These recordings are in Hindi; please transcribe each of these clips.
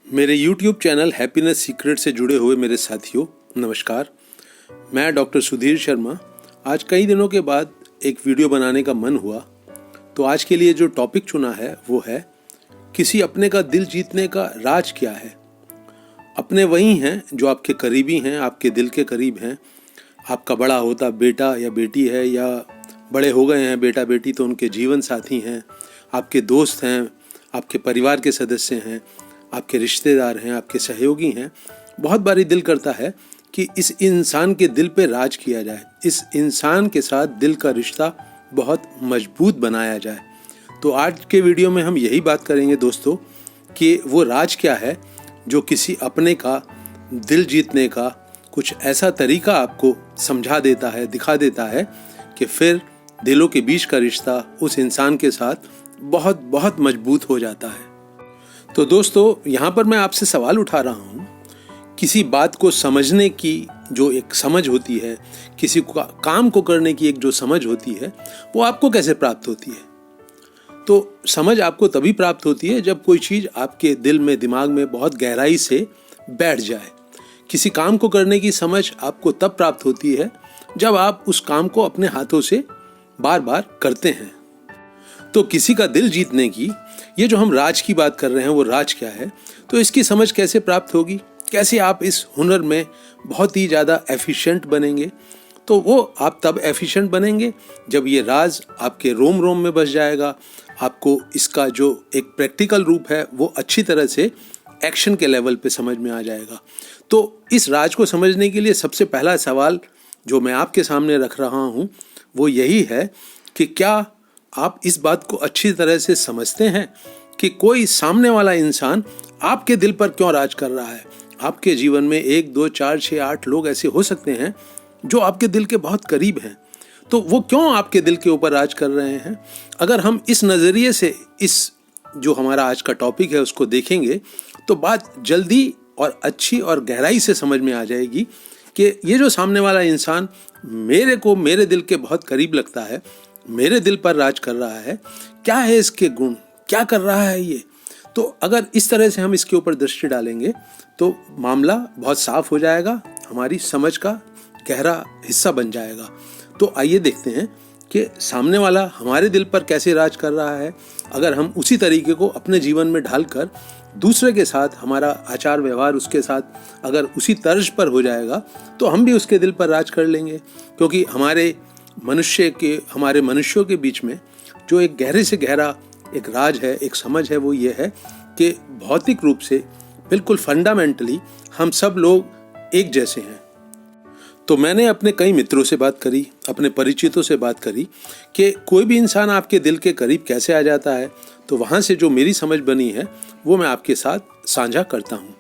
मेरे YouTube चैनल हैप्पीनेस सीक्रेट से जुड़े हुए मेरे साथियों, नमस्कार। मैं डॉक्टर सुधीर शर्मा। आज कई दिनों के बाद एक वीडियो बनाने का मन हुआ, तो आज के लिए जो टॉपिक चुना है वो है किसी अपने का दिल जीतने का राज क्या है। अपने वही हैं जो आपके करीबी हैं, आपके दिल के करीब हैं। आपका बड़ा होता बेटा या बेटी है, या बड़े हो गए हैं बेटा बेटी तो उनके जीवन साथी हैं, आपके दोस्त हैं, आपके परिवार के सदस्य हैं, आपके रिश्तेदार हैं, आपके सहयोगी हैं। बहुत बारी दिल करता है कि इस इंसान के दिल पे राज किया जाए, इस इंसान के साथ दिल का रिश्ता बहुत मजबूत बनाया जाए। तो आज के वीडियो में हम यही बात करेंगे दोस्तों कि वो राज क्या है जो किसी अपने का दिल जीतने का कुछ ऐसा तरीका आपको समझा देता है, दिखा देता है कि फिर दिलों के बीच का रिश्ता उस इंसान के साथ बहुत बहुत मजबूत हो जाता है। तो दोस्तों, यहाँ पर मैं आपसे सवाल उठा रहा हूँ, किसी बात को समझने की जो एक समझ होती है, किसी काम को करने की एक जो समझ होती है, वो आपको कैसे प्राप्त होती है? तो समझ आपको तभी प्राप्त होती है जब कोई चीज़ आपके दिल में, दिमाग में बहुत गहराई से बैठ जाए। किसी काम को करने की समझ आपको तब प्राप्त होती है जब आप उस काम को अपने हाथों से बार बार करते हैं। तो किसी का दिल जीतने की ये जो हम राज की बात कर रहे हैं, वो राज क्या है? तो इसकी समझ कैसे प्राप्त होगी? कैसे आप इस हुनर में बहुत ही ज़्यादा एफिशिएंट बनेंगे? तो वो आप तब एफिशिएंट बनेंगे जब ये राज आपके रोम रोम में बस जाएगा। आपको इसका जो एक प्रैक्टिकल रूप है वो अच्छी तरह से एक्शन के लेवल पे समझ में आ जाएगा। तो इस राज को समझने के लिए सबसे पहला सवाल जो मैं आपके सामने रख रहा हूँ वो यही है कि क्या आप इस बात को अच्छी तरह से समझते हैं कि कोई सामने वाला इंसान आपके दिल पर क्यों राज कर रहा है? आपके जीवन में 1, 2, 4, 6, 8 लोग ऐसे हो सकते हैं जो आपके दिल के बहुत करीब हैं। तो वो क्यों आपके दिल के ऊपर राज कर रहे हैं? अगर हम इस नज़रिए से इस जो हमारा आज का टॉपिक है उसको देखेंगे तो बात जल्दी और अच्छी और गहराई से समझ में आ जाएगी कि ये जो सामने वाला इंसान मेरे दिल के बहुत करीब लगता है, मेरे दिल पर राज कर रहा है, क्या है इसके गुण, क्या कर रहा है ये? तो अगर इस तरह से हम इसके ऊपर दृष्टि डालेंगे तो मामला बहुत साफ हो जाएगा, हमारी समझ का गहरा हिस्सा बन जाएगा। तो आइए देखते हैं कि सामने वाला हमारे दिल पर कैसे राज कर रहा है। अगर हम उसी तरीके को अपने जीवन में ढालकर दूसरे के साथ हमारा आचार व्यवहार उसके साथ अगर उसी तर्ज पर हो जाएगा तो हम भी उसके दिल पर राज कर लेंगे। क्योंकि हमारे मनुष्यों के बीच में जो एक गहरे से गहरा एक राज है, एक समझ है, वो ये है कि भौतिक रूप से बिल्कुल फंडामेंटली हम सब लोग एक जैसे हैं। तो मैंने अपने कई मित्रों से बात करी, अपने परिचितों से बात करी कि कोई भी इंसान आपके दिल के करीब कैसे आ जाता है। तो वहाँ से जो मेरी समझ बनी है वो मैं आपके साथ साझा करता हूँ।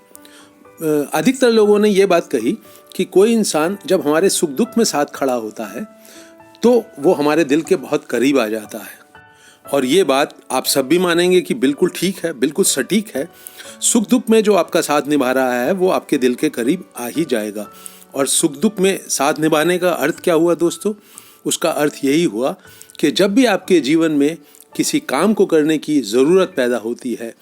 अधिकतर लोगों ने ये बात कही कि कोई इंसान जब हमारे सुख दुख में साथ खड़ा होता है तो वो हमारे दिल के बहुत करीब आ जाता है। और ये बात आप सब भी मानेंगे कि बिल्कुल ठीक है, बिल्कुल सटीक है। सुख दुख में जो आपका साथ निभा रहा है वो आपके दिल के करीब आ ही जाएगा। और सुख दुख में साथ निभाने का अर्थ क्या हुआ दोस्तों? उसका अर्थ यही हुआ कि जब भी आपके जीवन में किसी काम को करने की ज़रूरत पैदा होती है,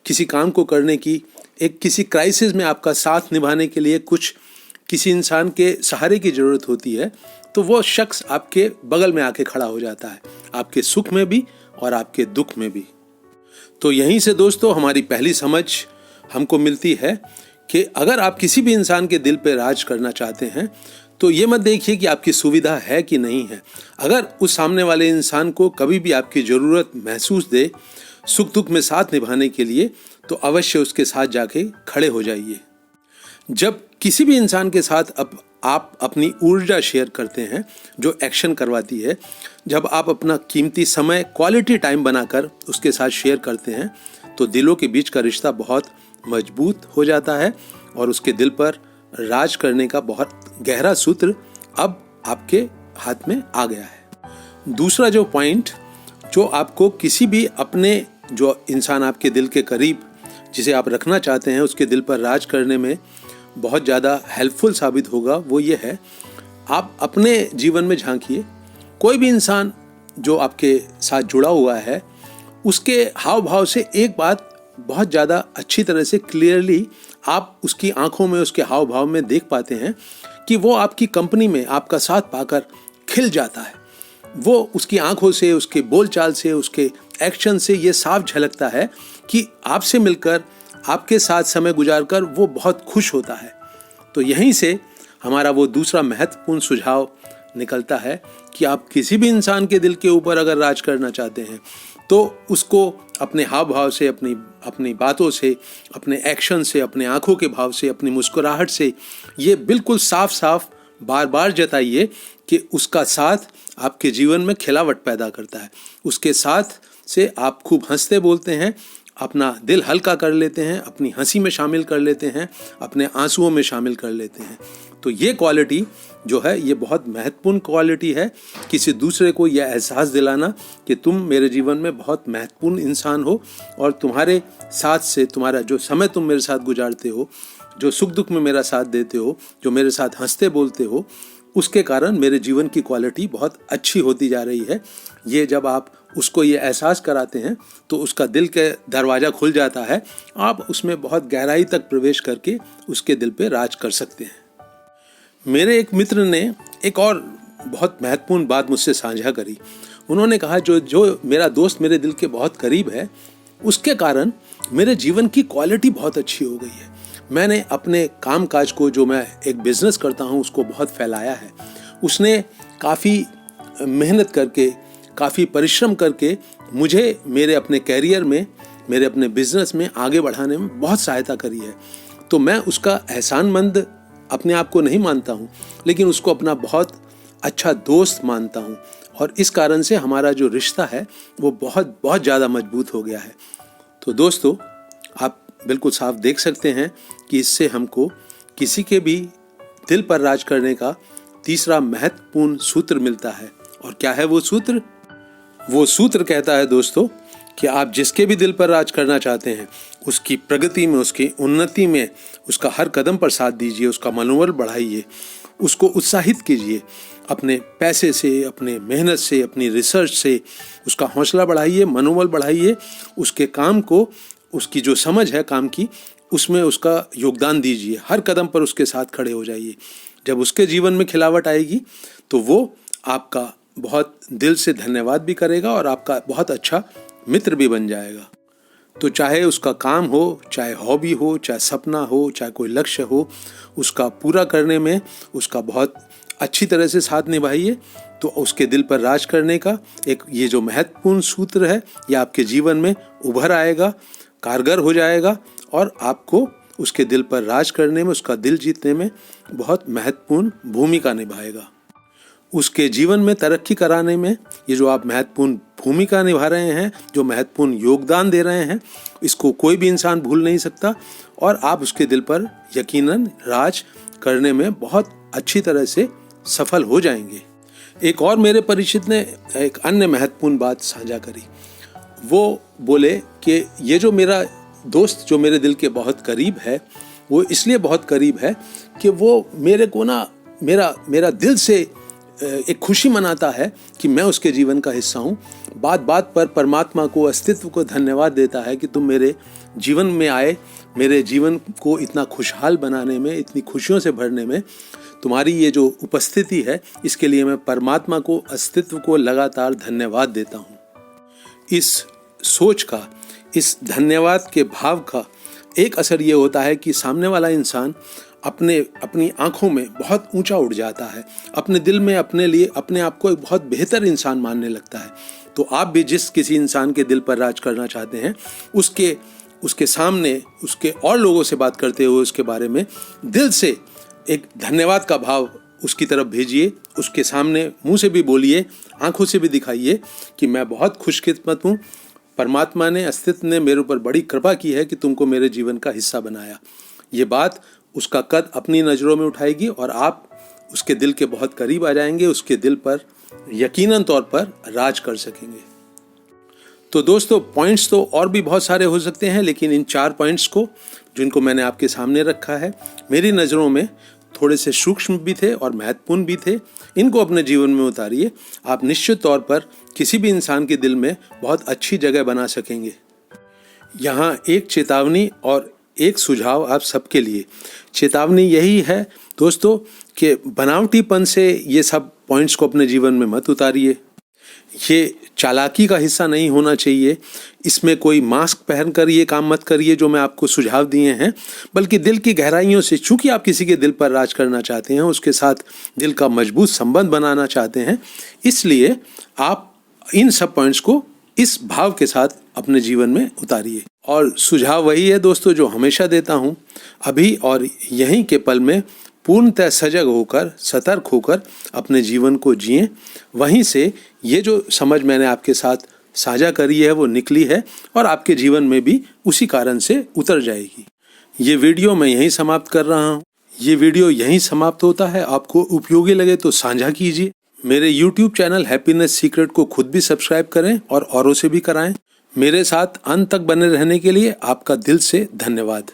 किसी काम को करने की किसी क्राइसिस में आपका साथ निभाने के लिए किसी इंसान के सहारे की ज़रूरत होती है, तो वो शख्स आपके बगल में आके खड़ा हो जाता है, आपके सुख में भी और आपके दुख में भी। तो यहीं से दोस्तों हमारी पहली समझ हमको मिलती है कि अगर आप किसी भी इंसान के दिल पे राज करना चाहते हैं तो ये मत देखिए कि आपकी सुविधा है कि नहीं है। अगर उस सामने वाले इंसान को कभी भी आपकी ज़रूरत महसूस दे सुख दुख में साथ निभाने के लिए, तो अवश्य उसके साथ जाके खड़े हो जाइए। जब किसी भी इंसान के साथ आप अपनी ऊर्जा शेयर करते हैं जो एक्शन करवाती है, जब आप अपना कीमती समय क्वालिटी टाइम बनाकर उसके साथ शेयर करते हैं, तो दिलों के बीच का रिश्ता बहुत मजबूत हो जाता है और उसके दिल पर राज करने का बहुत गहरा सूत्र अब आपके हाथ में आ गया है। दूसरा जो पॉइंट जो आपको किसी भी अपने जो इंसान आपके दिल के करीब जिसे आप रखना चाहते हैं उसके दिल पर राज करने में बहुत ज़्यादा हेल्पफुल साबित होगा, वो ये है, आप अपने जीवन में झांकिए। कोई भी इंसान जो आपके साथ जुड़ा हुआ है उसके हाव भाव से एक बात बहुत ज़्यादा अच्छी तरह से क्लियरली आप उसकी आंखों में, उसके हाव भाव में देख पाते हैं कि वो आपकी कंपनी में आपका साथ पाकर खिल जाता है। वो उसकी आंखों से, उसके बोलचाल से, उसके एक्शन से ये साफ झलकता है कि आपसे मिलकर, आपके साथ समय गुजारकर वो बहुत खुश होता है। तो यहीं से हमारा वो दूसरा महत्वपूर्ण सुझाव निकलता है कि आप किसी भी इंसान के दिल के ऊपर अगर राज करना चाहते हैं तो उसको अपने हाव भाव से, अपनी बातों से, अपने एक्शन से, अपने आंखों के भाव से, अपनी मुस्कुराहट से ये बिल्कुल साफ साफ बार बार जताइए कि उसका साथ आपके जीवन में खिलावट पैदा करता है। उसके साथ से आप खूब हंसते बोलते हैं, अपना दिल हल्का कर लेते हैं, अपनी हंसी में शामिल कर लेते हैं, अपने आंसुओं में शामिल कर लेते हैं। तो ये क्वालिटी जो है ये बहुत महत्वपूर्ण क्वालिटी है, किसी दूसरे को यह एहसास दिलाना कि तुम मेरे जीवन में बहुत महत्वपूर्ण इंसान हो और तुम्हारे साथ से, तुम्हारा जो समय तुम मेरे साथ गुजारते हो, जो सुख दुख में मेरा साथ देते हो, जो मेरे साथ हंसते बोलते हो, उसके कारण मेरे जीवन की क्वालिटी बहुत अच्छी होती जा रही है। ये जब आप उसको ये एहसास कराते हैं तो उसका दिल के दरवाज़ा खुल जाता है, आप उसमें बहुत गहराई तक प्रवेश करके उसके दिल पे राज कर सकते हैं। मेरे एक मित्र ने एक और बहुत महत्वपूर्ण बात मुझसे साझा करी। उन्होंने कहा जो मेरा दोस्त मेरे दिल के बहुत करीब है, उसके कारण मेरे जीवन की क्वालिटी बहुत अच्छी हो गई है। मैंने अपने काम काज को, जो मैं एक बिजनेस करता हूँ, उसको बहुत फैलाया है। उसने काफ़ी मेहनत करके, काफ़ी परिश्रम करके मुझे मेरे अपने कैरियर में, मेरे अपने बिजनेस में आगे बढ़ाने में बहुत सहायता करी है। तो मैं उसका एहसानमंद अपने आप को नहीं मानता हूँ, लेकिन उसको अपना बहुत अच्छा दोस्त मानता हूँ और इस कारण से हमारा जो रिश्ता है वो बहुत बहुत ज़्यादा मजबूत हो गया है। तो दोस्तों, आप बिल्कुल साफ देख सकते हैं कि इससे हमको किसी के भी दिल पर राज करने का तीसरा महत्वपूर्ण सूत्र मिलता है। और क्या है वो सूत्र? वो सूत्र कहता है दोस्तों कि आप जिसके भी दिल पर राज करना चाहते हैं, उसकी प्रगति में, उसकी उन्नति में उसका हर कदम पर साथ दीजिए, उसका मनोबल बढ़ाइए, उसको उत्साहित कीजिए। अपने पैसे से, अपने मेहनत से, अपनी रिसर्च से उसका हौसला बढ़ाइए, मनोबल बढ़ाइए। उसके काम को, उसकी जो समझ है काम की, उसमें उसका योगदान दीजिए। हर कदम पर उसके साथ खड़े हो जाइए। जब उसके जीवन में खिलावट आएगी तो वो आपका बहुत दिल से धन्यवाद भी करेगा और आपका बहुत अच्छा मित्र भी बन जाएगा। तो चाहे उसका काम हो, चाहे हॉबी हो, चाहे सपना हो, चाहे कोई लक्ष्य हो, उसका पूरा करने में उसका बहुत अच्छी तरह से साथ निभाइए। तो उसके दिल पर राज करने का एक ये जो महत्वपूर्ण सूत्र है, ये आपके जीवन में उभर आएगा, कारगर हो जाएगा और आपको उसके दिल पर राज करने में, उसका दिल जीतने में बहुत महत्वपूर्ण भूमिका निभाएगा। उसके जीवन में तरक्की कराने में ये जो आप महत्वपूर्ण भूमिका निभा रहे हैं, जो महत्वपूर्ण योगदान दे रहे हैं, इसको कोई भी इंसान भूल नहीं सकता और आप उसके दिल पर यकीनन राज करने में बहुत अच्छी तरह से सफल हो जाएंगे। एक और मेरे परिचित ने एक अन्य महत्वपूर्ण बात साझा करी। वो बोले कि ये जो मेरा दोस्त जो मेरे दिल के बहुत करीब है, वो इसलिए बहुत करीब है कि वो मेरे को ना मेरा दिल से एक खुशी मनाता है कि मैं उसके जीवन का हिस्सा हूँ। बात बात पर परमात्मा को, अस्तित्व को धन्यवाद देता है कि तुम मेरे जीवन में आए, मेरे जीवन को इतना खुशहाल बनाने में, इतनी खुशियों से भरने में तुम्हारी ये जो उपस्थिति है, इसके लिए मैं परमात्मा को, अस्तित्व को लगातार धन्यवाद देता हूँ। इस सोच का, इस धन्यवाद के भाव का एक असर ये होता है कि सामने वाला इंसान अपनी आंखों में बहुत ऊंचा उठ जाता है, अपने दिल में अपने लिए, अपने आप को एक बहुत बेहतर इंसान मानने लगता है। तो आप भी जिस किसी इंसान के दिल पर राज करना चाहते हैं, उसके सामने, उसके और लोगों से बात करते हुए उसके बारे में दिल से एक धन्यवाद का भाव उसकी तरफ भेजिए। उसके सामने मुंह से भी बोलिए, आंखों से भी दिखाइए कि मैं बहुत खुशकिस्मत हूँ, परमात्मा ने, अस्तित्व ने मेरे ऊपर बड़ी कृपा की है कि तुमको मेरे जीवन का हिस्सा बनाया। ये बात उसका कद अपनी नज़रों में उठाएगी और आप उसके दिल के बहुत करीब आ जाएंगे, उसके दिल पर यकीनन तौर पर राज कर सकेंगे। तो दोस्तों, पॉइंट्स तो और भी बहुत सारे हो सकते हैं, लेकिन इन 4 पॉइंट्स को, जिनको मैंने आपके सामने रखा है, मेरी नज़रों में थोड़े से सूक्ष्म भी थे और महत्वपूर्ण भी थे। इनको अपने जीवन में उतारिए, आप निश्चित तौर पर किसी भी इंसान के दिल में बहुत अच्छी जगह बना सकेंगे। यहाँ एक चेतावनी और एक सुझाव आप सबके लिए। चेतावनी यही है दोस्तों कि बनावटीपन से ये सब पॉइंट्स को अपने जीवन में मत उतारिए। ये चालाकी का हिस्सा नहीं होना चाहिए। इसमें कोई मास्क पहनकर ये काम मत करिए जो मैं आपको सुझाव दिए हैं, बल्कि दिल की गहराइयों से, चूंकि आप किसी के दिल पर राज करना चाहते हैं, उसके साथ दिल का मजबूत संबंध बनाना चाहते हैं, इसलिए आप इन सब पॉइंट्स को इस भाव के साथ अपने जीवन में उतारिए। और सुझाव वही है दोस्तों जो हमेशा देता हूँ, अभी और यहीं के पल में पूर्णतः सजग होकर, सतर्क होकर अपने जीवन को जिएं। वहीं से ये जो समझ मैंने आपके साथ साझा करी है वो निकली है और आपके जीवन में भी उसी कारण से उतर जाएगी। ये वीडियो मैं यहीं समाप्त कर रहा हूँ। ये वीडियो यहीं समाप्त होता है। आपको उपयोगी लगे तो साझा कीजिए। मेरे YouTube चैनल हैप्पीनेस सीक्रेट को खुद भी सब्सक्राइब करें और औरों से भी कराएं। मेरे साथ अंत तक बने रहने के लिए आपका दिल से धन्यवाद।